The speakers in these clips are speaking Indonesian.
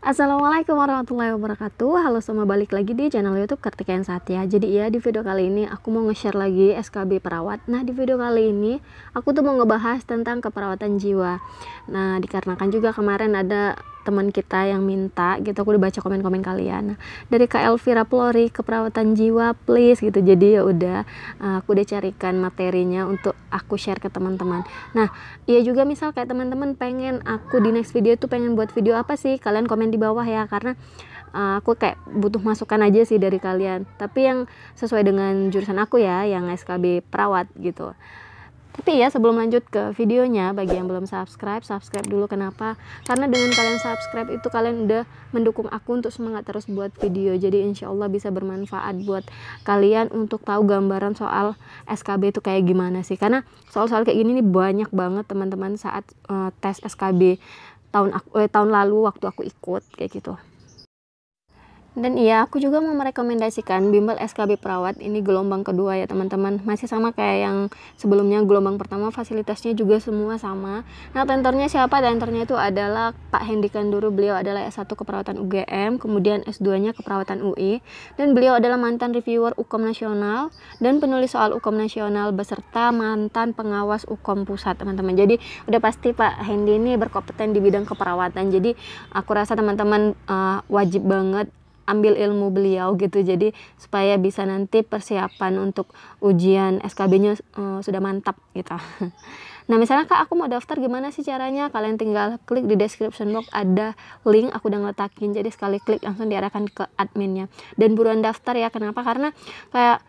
Assalamualaikum warahmatullahi wabarakatuh. Halo semua, balik lagi di channel YouTube Kartikeyan Satya. Jadi ya, di video kali ini aku mau nge-share lagi SKB perawat. Nah, di video kali ini aku tuh mau ngebahas tentang keperawatan jiwa. Nah, dikarenakan juga kemarin ada teman kita yang minta gitu, aku udah baca komen-komen kalian. Nah, dari Kak Elvira Plori, keperawatan jiwa please gitu. Jadi ya udah, aku udah carikan materinya untuk aku share ke teman-teman. Nah, iya juga misal kayak teman-teman pengen aku di next video tuh pengen buat video apa sih, kalian komen di bawah ya, karena aku kayak butuh masukan aja sih dari kalian, tapi yang sesuai dengan jurusan aku ya, yang SKB perawat gitu. Tapi ya, sebelum lanjut ke videonya, bagi yang belum subscribe dulu. Kenapa? Karena dengan kalian subscribe itu kalian udah mendukung aku untuk semangat terus buat video. Jadi insya Allah bisa bermanfaat buat kalian untuk tahu gambaran soal SKB itu kayak gimana sih. Karena soal-soal kayak gini nih banyak banget teman-teman saat tes SKB tahun lalu waktu aku ikut kayak gitu. Dan iya, aku juga mau merekomendasikan bimbel SKB perawat ini gelombang kedua ya teman-teman. Masih sama kayak yang sebelumnya, gelombang pertama fasilitasnya juga semua sama. Nah, tentornya siapa? Tentornya itu adalah Pak Hendy Kanduru. Beliau adalah S1 keperawatan UGM, kemudian S2-nya keperawatan UI, dan beliau adalah mantan reviewer UKOM nasional dan penulis soal UKOM nasional beserta mantan pengawas UKOM pusat, teman-teman. Jadi udah pasti Pak Hendy ini berkompeten di bidang keperawatan. Jadi aku rasa teman-teman wajib banget ambil ilmu beliau gitu, jadi supaya bisa nanti persiapan untuk ujian SKB-nya sudah mantap gitu. Nah, misalnya Kak, aku mau daftar, gimana sih caranya? Kalian tinggal klik di description box, ada link aku udah ngeletakin, jadi sekali klik langsung diarahkan ke adminnya. Dan buruan daftar ya. Kenapa? Karena kayak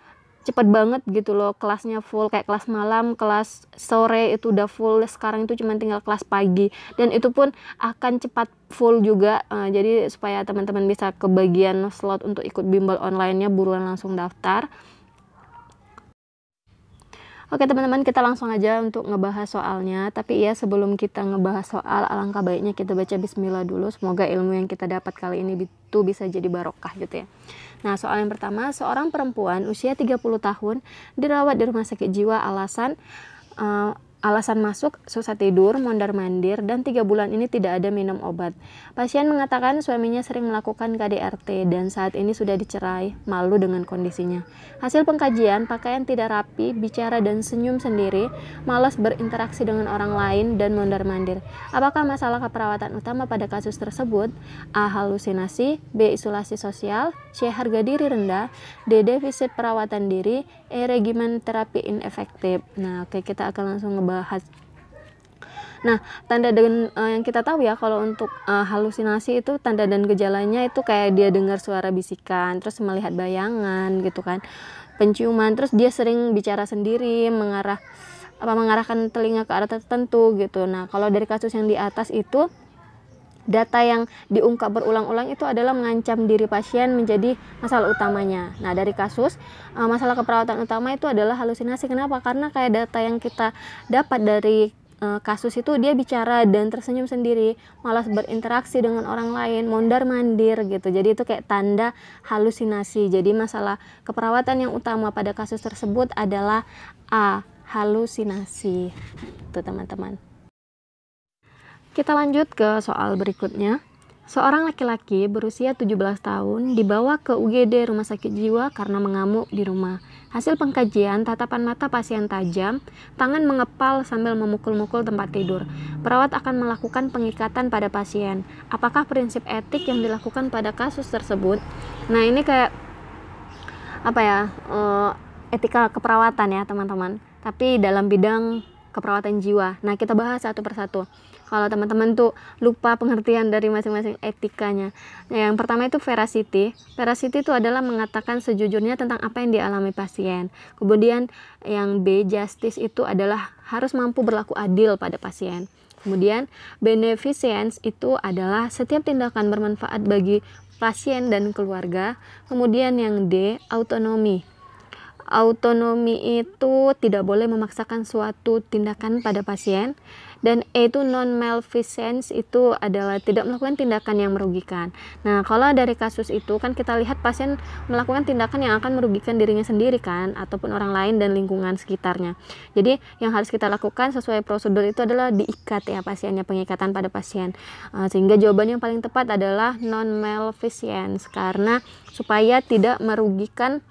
cepet banget gitu loh, kelasnya full, kayak kelas malam, kelas sore itu udah full. Sekarang itu cuma tinggal kelas pagi, dan itu pun akan cepat full juga. Jadi supaya teman-teman bisa kebagian slot untuk ikut bimbel online-nya, buruan langsung daftar. Oke teman-teman, kita langsung aja untuk ngebahas soalnya. Tapi ya, sebelum kita ngebahas soal, alangkah baiknya kita baca bismillah dulu. Semoga ilmu yang kita dapat kali ini itu bisa jadi barokah gitu ya. Nah, soal yang pertama, seorang perempuan usia 30 tahun dirawat di rumah sakit jiwa alasan masuk susah tidur, mondar-mandir, dan 3 bulan ini tidak ada minum obat. Pasien mengatakan suaminya sering melakukan KDRT dan saat ini sudah dicerai, malu dengan kondisinya. Hasil pengkajian, pakaian tidak rapi, bicara dan senyum sendiri, malas berinteraksi dengan orang lain, dan mondar-mandir. Apakah masalah keperawatan utama pada kasus tersebut? A. Halusinasi, B. Isolasi sosial, C. Harga diri rendah, D. Defisit perawatan diri, E. Regimen terapi inefektif. Nah, oke, kita akan langsung ngebahas. Nah, tanda dan yang kita tahu ya, kalau untuk halusinasi itu tanda dan gejalanya itu kayak dia dengar suara bisikan, terus melihat bayangan gitu kan, penciuman, terus dia sering bicara sendiri, mengarahkan telinga ke arah tertentu gitu. Nah, kalau dari kasus yang di atas itu, data yang diungkap berulang-ulang itu adalah mengancam diri pasien menjadi masalah utamanya. Nah, dari kasus masalah keperawatan utama itu adalah halusinasi. Kenapa? Karena kayak data yang kita dapat dari kasus itu, dia bicara dan tersenyum sendiri, malas berinteraksi dengan orang lain, mondar-mandir gitu. Jadi itu kayak tanda halusinasi. Jadi masalah keperawatan yang utama pada kasus tersebut adalah A. Halusinasi. Itu teman-teman. Kita lanjut ke soal berikutnya. Seorang laki-laki berusia 17 tahun dibawa ke UGD rumah sakit jiwa karena mengamuk di rumah. Hasil pengkajian, tatapan mata pasien tajam, tangan mengepal sambil memukul-mukul tempat tidur. Perawat akan melakukan pengikatan pada pasien. Apakah prinsip etik yang dilakukan pada kasus tersebut? Nah, ini kayak apa ya, etika keperawatan ya teman-teman, tapi dalam bidang keperawatan jiwa. Nah, kita bahas satu persatu. Kalau teman-teman tuh lupa pengertian dari masing-masing etikanya. Nah, yang pertama itu veracity. Veracity itu adalah mengatakan sejujurnya tentang apa yang dialami pasien. Kemudian yang B, justice, itu adalah harus mampu berlaku adil pada pasien. Kemudian beneficence itu adalah setiap tindakan bermanfaat bagi pasien dan keluarga. Kemudian yang D, autonomi. Autonomi itu tidak boleh memaksakan suatu tindakan pada pasien. Dan E itu non-malfeasance, itu adalah tidak melakukan tindakan yang merugikan. Nah, kalau dari kasus itu kan kita lihat pasien melakukan tindakan yang akan merugikan dirinya sendiri kan, ataupun orang lain dan lingkungan sekitarnya. Jadi yang harus kita lakukan sesuai prosedur itu adalah diikat ya pasiennya, pengikatan pada pasien. Sehingga jawaban yang paling tepat adalah non-malfeasance, karena supaya tidak merugikan,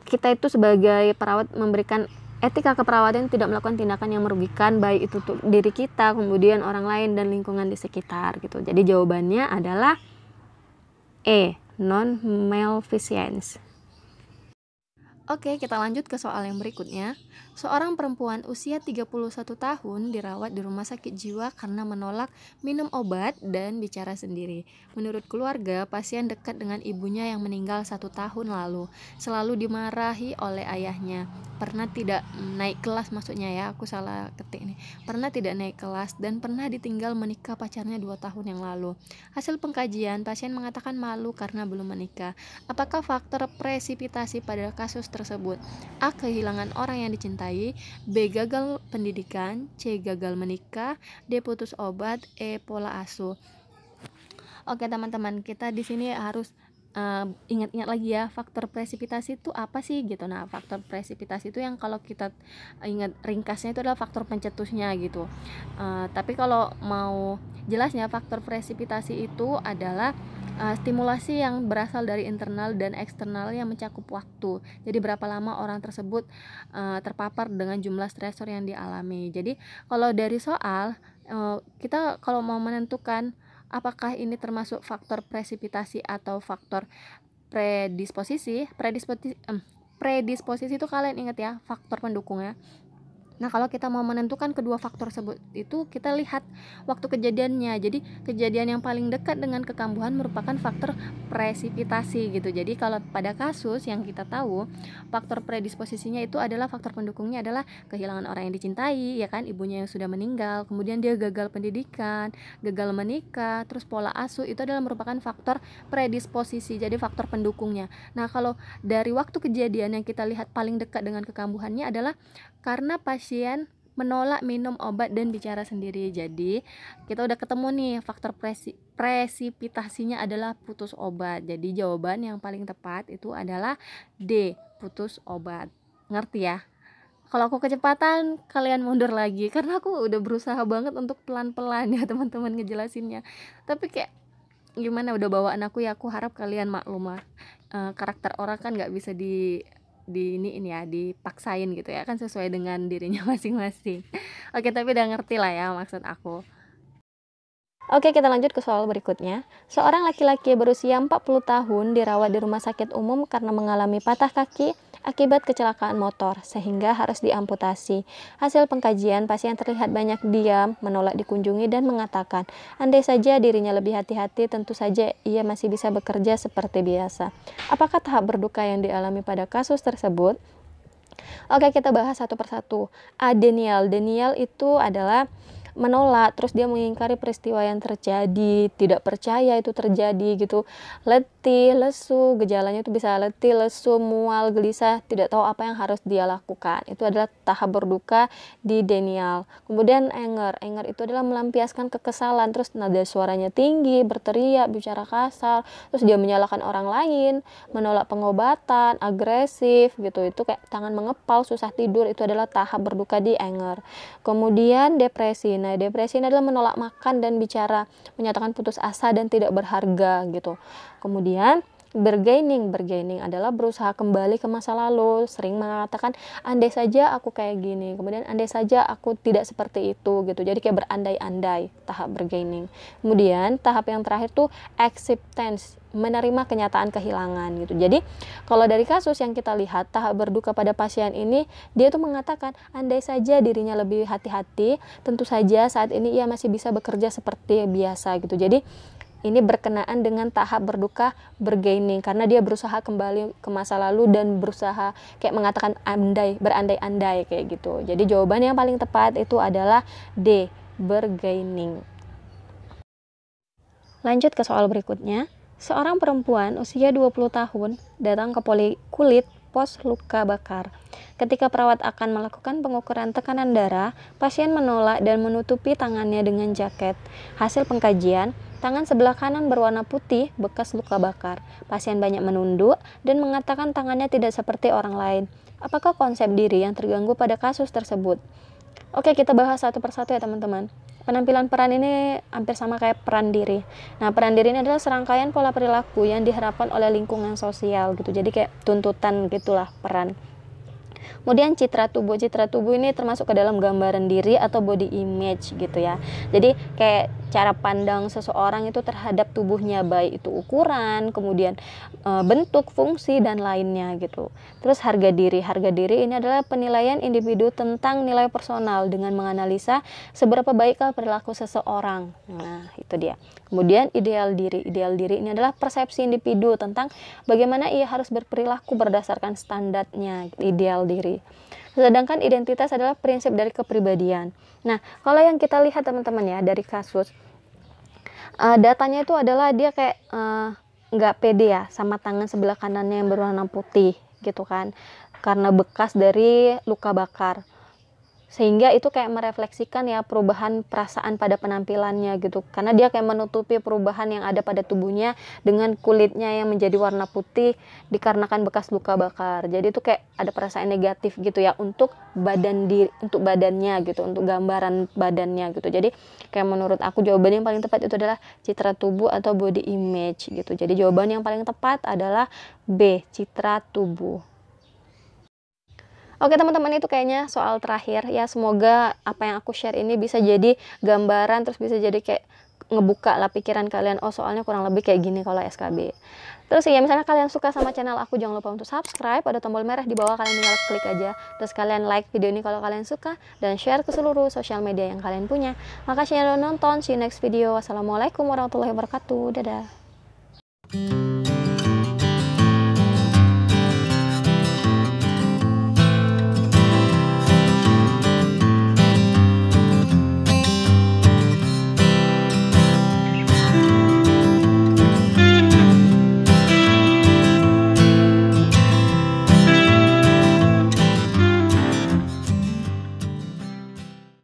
kita itu sebagai perawat memberikan etika keperawatan, tidak melakukan tindakan yang merugikan baik itu untuk diri kita, kemudian orang lain dan lingkungan di sekitar gitu. Jadi jawabannya adalah E, non malfeasance. Oke, kita lanjut ke soal yang berikutnya. Seorang perempuan usia 31 tahun dirawat di rumah sakit jiwa karena menolak minum obat dan bicara sendiri. Menurut keluarga, pasien dekat dengan ibunya yang meninggal 1 tahun lalu. Selalu dimarahi oleh ayahnya. Pernah tidak naik kelas, maksudnya ya, aku salah ketik nih. Pernah tidak naik kelas dan pernah ditinggal menikah pacarnya 2 tahun yang lalu. Hasil pengkajian, pasien mengatakan malu karena belum menikah. Apakah faktor presipitasi pada kasus tersebut? A. Kehilangan orang yang dicintai. B. Gagal pendidikan. C. Gagal menikah. D. Putus obat. E. Pola asuh. Oke teman-teman, kita di sini harus ingat-ingat lagi ya, faktor presipitasi itu apa sih gitu. Nah, faktor presipitasi itu yang kalau kita ingat ringkasnya itu adalah faktor pencetusnya gitu. Tapi kalau mau jelasnya, faktor presipitasi itu adalah stimulasi yang berasal dari internal dan eksternal yang mencakup waktu. Jadi berapa lama orang tersebut terpapar dengan jumlah stresor yang dialami. Jadi kalau dari soal, kita kalau mau menentukan apakah ini termasuk faktor presipitasi atau faktor predisposisi itu kalian ingat ya, faktor pendukungnya. Nah, kalau kita mau menentukan kedua faktor tersebut itu kita lihat waktu kejadiannya. Jadi kejadian yang paling dekat dengan kekambuhan merupakan faktor presipitasi gitu. Jadi kalau pada kasus yang kita tahu, faktor predisposisinya itu adalah, faktor pendukungnya adalah kehilangan orang yang dicintai, ya kan, ibunya yang sudah meninggal, kemudian dia gagal pendidikan, gagal menikah, terus pola asuh, itu adalah merupakan faktor predisposisi. Jadi faktor pendukungnya. Nah, kalau dari waktu kejadian yang kita lihat paling dekat dengan kekambuhannya adalah karena pasien menolak minum obat dan bicara sendiri. Jadi kita udah ketemu nih, faktor presipitasinya adalah putus obat. Jadi jawaban yang paling tepat itu adalah D, putus obat. Ngerti ya? Kalau aku kecepatan, kalian mundur lagi, karena aku udah berusaha banget untuk pelan-pelan ya teman-teman ngejelasinnya. Tapi kayak gimana, udah bawaan aku ya, aku harap kalian maklum lah. Karakter orang kan nggak bisa ini ya, dipaksain gitu ya, kan sesuai dengan dirinya masing-masing. Oke, tapi udah ngerti lah ya maksud aku. Oke, kita lanjut ke soal berikutnya. Seorang laki-laki berusia 40 tahun dirawat di rumah sakit umum karena mengalami patah kaki akibat kecelakaan motor sehingga harus diamputasi. Hasil pengkajian, pasien terlihat banyak diam, menolak dikunjungi dan mengatakan, andai saja dirinya lebih hati-hati, tentu saja ia masih bisa bekerja seperti biasa. Apakah tahap berduka yang dialami pada kasus tersebut? Oke, kita bahas satu persatu. Denial itu adalah menolak, terus dia mengingkari peristiwa yang terjadi, tidak percaya itu terjadi gitu. Letih, lesu, gejalanya itu bisa letih, lesu, mual, gelisah, tidak tahu apa yang harus dia lakukan. Itu adalah tahap berduka di denial. Kemudian anger itu adalah melampiaskan kekesalan, terus nada suaranya tinggi, berteriak, bicara kasar, terus dia menyalahkan orang lain, menolak pengobatan, agresif gitu. Itu kayak tangan mengepal, susah tidur, itu adalah tahap berduka di anger. Kemudian depresi. Nah, depresi ini adalah menolak makan dan bicara, menyatakan putus asa dan tidak berharga gitu. Kemudian bergaining adalah berusaha kembali ke masa lalu, sering mengatakan andai saja aku kayak gini, kemudian andai saja aku tidak seperti itu gitu. Jadi kayak berandai-andai, tahap bergaining. Kemudian tahap yang terakhir tuh acceptance, menerima kenyataan kehilangan gitu. Jadi kalau dari kasus yang kita lihat, tahap berduka pada pasien ini, dia tuh mengatakan andai saja dirinya lebih hati-hati, tentu saja saat ini ia masih bisa bekerja seperti biasa gitu. Jadi ini berkenaan dengan tahap berduka bergaining, karena dia berusaha kembali ke masa lalu dan berusaha kayak mengatakan berandai-andai kayak gitu. Jadi jawaban yang paling tepat itu adalah D, bergaining. Lanjut ke soal berikutnya. Seorang perempuan usia 20 tahun datang ke kulit pos luka bakar. Ketika perawat akan melakukan pengukuran tekanan darah, pasien menolak dan menutupi tangannya dengan jaket. Hasil pengkajian, tangan sebelah kanan berwarna putih bekas luka bakar. Pasien banyak menunduk dan mengatakan tangannya tidak seperti orang lain. Apakah konsep diri yang terganggu pada kasus tersebut? Oke, kita bahas satu persatu ya teman-teman. Penampilan peran ini hampir sama kayak peran diri. Nah, peran diri ini adalah serangkaian pola perilaku yang diharapkan oleh lingkungan sosial gitu. Jadi kayak tuntutan gitulah peran. Kemudian citra tubuh ini termasuk ke dalam gambaran diri atau body image gitu ya. Jadi kayak cara pandang seseorang itu terhadap tubuhnya, baik itu ukuran, kemudian bentuk, fungsi dan lainnya gitu. Terus harga diri ini adalah penilaian individu tentang nilai personal dengan menganalisa seberapa baikkah perilaku seseorang. Nah, itu dia. Kemudian ideal diri ini adalah persepsi individu tentang bagaimana ia harus berperilaku berdasarkan standarnya ideal diri. Sedangkan identitas adalah prinsip dari kepribadian. Nah, kalau yang kita lihat teman-teman ya dari kasus, datanya itu adalah dia kayak nggak pede ya sama tangan sebelah kanannya yang berwarna putih gitu kan, karena bekas dari luka bakar. Sehingga itu kayak merefleksikan ya perubahan perasaan pada penampilannya gitu, karena dia kayak menutupi perubahan yang ada pada tubuhnya dengan kulitnya yang menjadi warna putih dikarenakan bekas luka bakar. Jadi itu kayak ada perasaan negatif gitu ya untuk badannya gitu, untuk gambaran badannya gitu. Jadi kayak menurut aku jawaban yang paling tepat itu adalah citra tubuh atau body image gitu. Jadi jawaban yang paling tepat adalah B, citra tubuh. Oke teman-teman, itu kayaknya soal terakhir ya. Semoga apa yang aku share ini bisa jadi gambaran, terus bisa jadi kayak ngebuka lah pikiran kalian. Oh, soalnya kurang lebih kayak gini kalau SKB. Terus ya misalnya kalian suka sama channel aku, jangan lupa untuk subscribe, ada tombol merah di bawah, kalian tinggal klik aja. Terus kalian like video ini kalau kalian suka, dan share ke seluruh sosial media yang kalian punya. Makasih yang udah nonton, see you next video. Wassalamualaikum warahmatullahi wabarakatuh, dadah.